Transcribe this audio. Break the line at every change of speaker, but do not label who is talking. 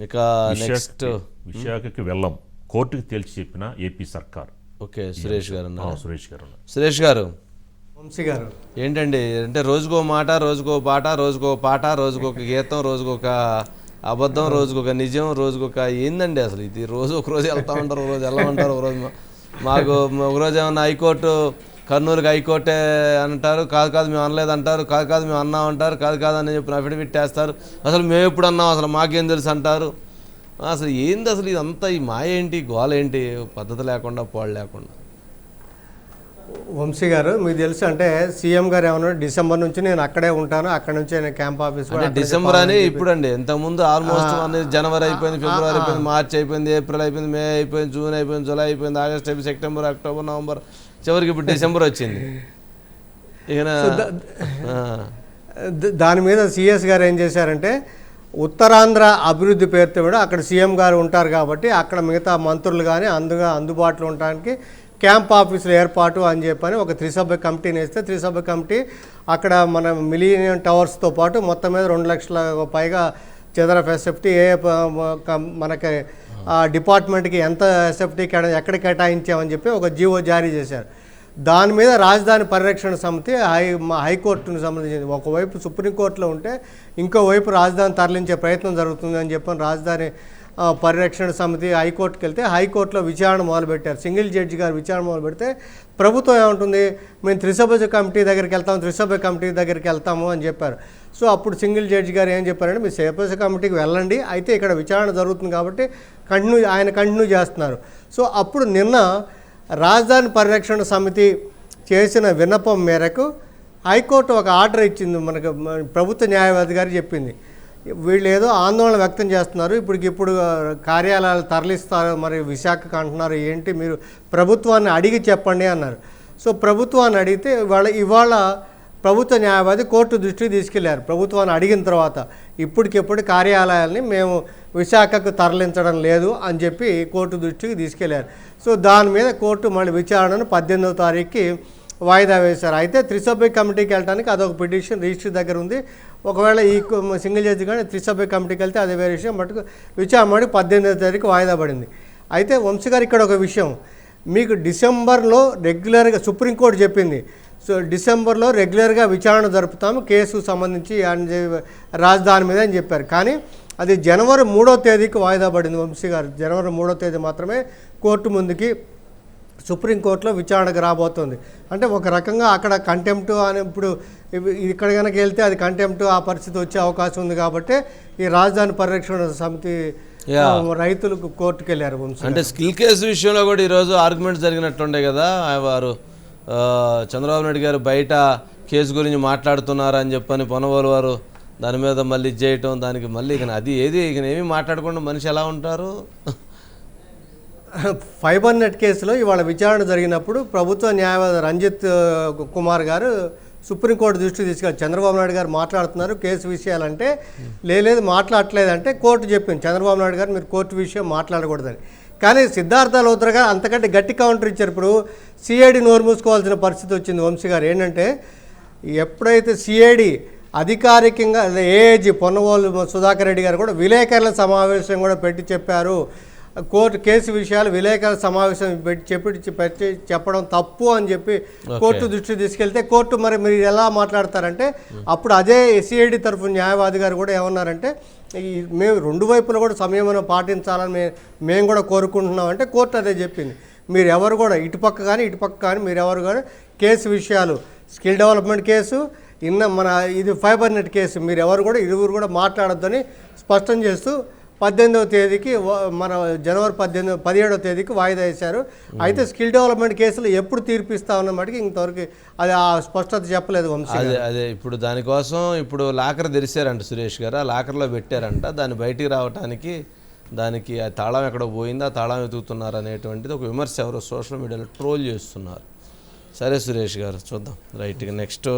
ఇక నెక్స్ట్
విశాఖకి వెళ్ళం కోర్టుకి తేల్చి చెప్పిన ఏపీ సర్కార్.
ఓకే, సురేష్ గారు
సురేష్ గారు
వంశీ గారు
ఏంటండి అంటే రోజుకో మాట, రోజుకో పాట, రోజుకో పాట, రోజుకొక గీతం, రోజుకొక అబద్ధం, రోజుకొక నిజం, రోజుకొక ఏందండి అసలు ఇది? రోజు ఒక రోజు వెళ్తా ఉంటారు, ఒక రోజు ఎలా ఉంటారు, ఒక రోజు మాకు ఒకరోజు ఏమన్నా హైకోర్టు కర్నూలుకి హైకోర్టే అంటారు, కాదు కాదు మేము అనలేదు అంటారు, కాదు కాదు మేము అన్నాం అంటారు, కాదు కాదు అని చెప్పి అఫిడవిట్ వేస్తారు, అసలు మేము ఎప్పుడు అన్నాం, అసలు మాకేం తెలుసు అంటారు. అసలు ఏంది అసలు ఇదంతా? ఈ మాయ ఏంటి, గోల ఏంటి? పద్ధతి లేకుండా పాడు లేకుండా.
వంశీ గారు మీకు తెలుసు అంటే సీఎం గారు ఏమన్నా డిసెంబర్ నుంచి నేను అక్కడే ఉంటాను, అక్కడ నుంచి నేను క్యాంప్ ఆఫీస్
అంటే డిసెంబర్ అని ఇప్పుడండి, ఇంతకుముందు ఆల్మోస్ట్ జనవరి అయిపోయింది, ఫిబ్రవరి అయిపోయింది, మార్చ్ అయిపోయింది, ఏప్రిల్ అయిపోయింది, మే అయిపోయింది, జూన్ అయిపోయింది, జూలై అయిపోయింది, ఆగస్ట్ అయిపోయింది, సెప్టెంబర్, అక్టోబర్, నవంబర్, చివరికి ఇప్పుడు డిసెంబర్ వచ్చింది. ఇక
దాని మీద సిఎస్ గారు ఏం చేశారంటే ఉత్తరాంధ్ర అభివృద్ధి పేరుతో కూడా అక్కడ సీఎం గారు ఉంటారు కాబట్టి అక్కడ మిగతా మంత్రులు కానీ అందుబాటులో ఉండడానికి క్యాంప్ ఆఫీసులు ఏర్పాటు అని చెప్పని ఒక త్రిసభ్య కమిటీని వేస్తే త్రిసభ్య కమిటీ అక్కడ మన మిలీనియం టవర్స్తో పాటు మొత్తం మీద 2 లక్షల పైగా చదరపు ఎస్ఎఫ్టీ మనకి ఆ డిపార్ట్మెంట్కి ఎంత ఎస్ఎఫ్టీ ఎక్కడ కేటాయించామని చెప్పి ఒక జీవో జారీ చేశారు. దాని మీద రాజధాని పరిరక్షణ సమితి హైకోర్టును సంబంధించింది. ఒకవైపు సుప్రీంకోర్టులో ఉంటే ఇంకోవైపు రాజధాని తరలించే ప్రయత్నం జరుగుతుంది అని చెప్పని రాజధాని పరిరక్షణ సమితి హైకోర్టుకి వెళ్తే హైకోర్టులో విచారణ మొదలుపెట్టారు. సింగిల్ జడ్జి గారు విచారణ మొదలు పెడితే ప్రభుత్వం ఏమంటుంది, మేము త్రిసభ్య కమిటీ దగ్గరికి వెళ్తాము అని చెప్పారు. సో అప్పుడు సింగిల్ జడ్జి గారు ఏం చెప్పారంటే మీరు త్రిసభ్య కమిటీకి వెళ్ళండి, అయితే ఇక్కడ విచారణ జరుగుతుంది కాబట్టి ఆయన కంటిన్యూ చేస్తున్నారు. సో అప్పుడు నిన్న రాజధాని పరిరక్షణ సమితి చేసిన విన్నపం మేరకు హైకోర్టు ఒక ఆర్డర్ ఇచ్చింది. మనకు ప్రభుత్వ న్యాయవాది గారు చెప్పింది, వీళ్ళు ఏదో ఆందోళన వ్యక్తం చేస్తున్నారు, ఇప్పుడు కార్యాలయాలు తరలిస్తారు, మరి విశాఖకు అంటున్నారు, ఏంటి మీరు ప్రభుత్వాన్ని అడిగి చెప్పండి అన్నారు. సో ప్రభుత్వాన్ని అడిగితే ఇవాళ ప్రభుత్వ న్యాయవాది కోర్టు దృష్టికి తీసుకెళ్లారు. ప్రభుత్వాన్ని అడిగిన తర్వాత ఇప్పటికిప్పుడు కార్యాలయాల్ని మేము విశాఖకు తరలించడం లేదు అని చెప్పి కోర్టు దృష్టికి తీసుకెళ్లారు. సో దాని మీద కోర్టు మళ్ళీ విచారణను 18వ తారీఖుకి వాయిదా వేశారు. అయితే త్రిసభ్య కమిటీకి వెళ్ళడానికి అదొక పిటిషన్ రిజిస్ట్రీ దగ్గర ఉంది. ఒకవేళ ఈ సింగిల్ జడ్జి కానీ త్రిసభ్య కమిటీకి వెళ్తే అదే వేరే విషయం. మటుకు విచారణ 18వ తారీఖు వాయిదా పడింది. అయితే వంశీ గారు ఇక్కడ ఒక విషయం, మీకు డిసెంబర్లో రెగ్యులర్గా సుప్రీంకోర్టు చెప్పింది, సో డిసెంబర్లో రెగ్యులర్గా విచారణ జరుపుతాము కేసుకు సంబంధించి రాజధాని మీద అని చెప్పారు. కానీ అది జనవరి 3వ తేదీకి వాయిదా పడింది. వంశీ గారు జనవరి 3వ తేదీ మాత్రమే కోర్టు ముందుకి సుప్రీంకోర్టులో విచారణకు రాబోతుంది. అంటే ఒక రకంగా అక్కడ కంటెంప్ట్ అని ఇప్పుడు ఇక్కడ కనుక వెళ్తే అది కంటెంప్ట్ ఆ పరిస్థితి వచ్చే అవకాశం ఉంది కాబట్టి ఈ రాజధాని పరిరక్షణ సమితి రైతులకు కోర్టుకు వెళ్ళారు.
అంటే స్కిల్ కేసు విషయంలో కూడా ఈరోజు ఆర్గ్యుమెంట్ జరిగినట్టుండే కదా, వారు చంద్రబాబు నాయుడు గారు బయట కేసు గురించి మాట్లాడుతున్నారని చెప్పని పొన్నవాళ్ళు వారు దాని మీద మళ్ళీ చేయటం, దానికి మళ్ళీ ఇక అది ఏది ఇక ఏమీ మాట్లాడకుండా మనిషి ఎలా ఉంటారు?
ఫైబర్ నెట్ కేసులో ఇవాళ విచారణ జరిగినప్పుడు ప్రభుత్వ న్యాయవాది రంజిత్ కుమార్ గారు సుప్రీంకోర్టు దృష్టికి తీసుకెళ్ళి చంద్రబాబు నాయుడు గారు మాట్లాడుతున్నారు కేసు విషయాలంటే లేదు మాట్లాడలేదంటే కోర్టు చెప్పింది చంద్రబాబు నాయుడు గారు మీరు కోర్టు విషయం మాట్లాడకూడదని. కానీ సిద్ధార్థ లోత్రా గారు అంతకంటే గట్టి కౌంటర్ ఇచ్చారు. ఇప్పుడు సిఐడి నోరు మూసుకోవాల్సిన పరిస్థితి వచ్చింది. వంశీ గారు ఏంటంటే ఎప్పుడైతే సిఐడి అధికారికంగా ఏఏజీ పొన్నవోలు సుధాకర్ రెడ్డి గారు కూడా విలేకరుల సమావేశం కూడా పెట్టి చెప్పారు, కోర్టు కేసు విషయాలు విలేకరుల సమావేశం పెట్టి చెప్పడం తప్పు అని చెప్పి కోర్టు దృష్టికి తీసుకెళ్తే కోర్టు మరి మీరు ఎలా మాట్లాడతారంటే అప్పుడు అదే సిఐడి తరఫు న్యాయవాది గారు కూడా ఏమన్నారంటే మేము 2 వైపులా కూడా సంయమనం పాటించాలని మేము కూడా కోరుకుంటున్నామంటే కోర్టు అదే చెప్పింది. మీరు ఎవరు కూడా ఇటుపక్క కానీ మీరు ఎవరు కూడా కేసు విషయాలు స్కిల్ డెవలప్మెంట్ కేసు మన ఇది ఫైబర్ నెట్ కేసు మీరు ఎవరు కూడా ఇరువురు కూడా మాట్లాడొద్దని స్పష్టం చేస్తూ 18వ తేదీకి మన జనవరి 17వ తేదీకి వాయిదా వేశారు. అయితే స్కిల్ డెవలప్మెంట్ కేసులు ఎప్పుడు తీర్పిస్తా ఉన్న మటుకు ఇంతవరకు అది ఆ స్పష్టత చెప్పలేదు వంశీ.
అదే ఇప్పుడు దానికోసం ఇప్పుడు లాకర్ తెరిచారంట సురేష్ గారు, ఆ లాకర్లో పెట్టారంట, దాన్ని బయటికి రావడానికి దానికి ఆ తాళం ఎక్కడ పోయింది, ఆ తాళం వెతుకుతున్నారు అనేటువంటిది ఒక విమర్శ ఎవరో సోషల్ మీడియాలో ట్రోల్ చేస్తున్నారు. సరే సురేష్ గారు చూద్దాం రైట్గా నెక్స్ట్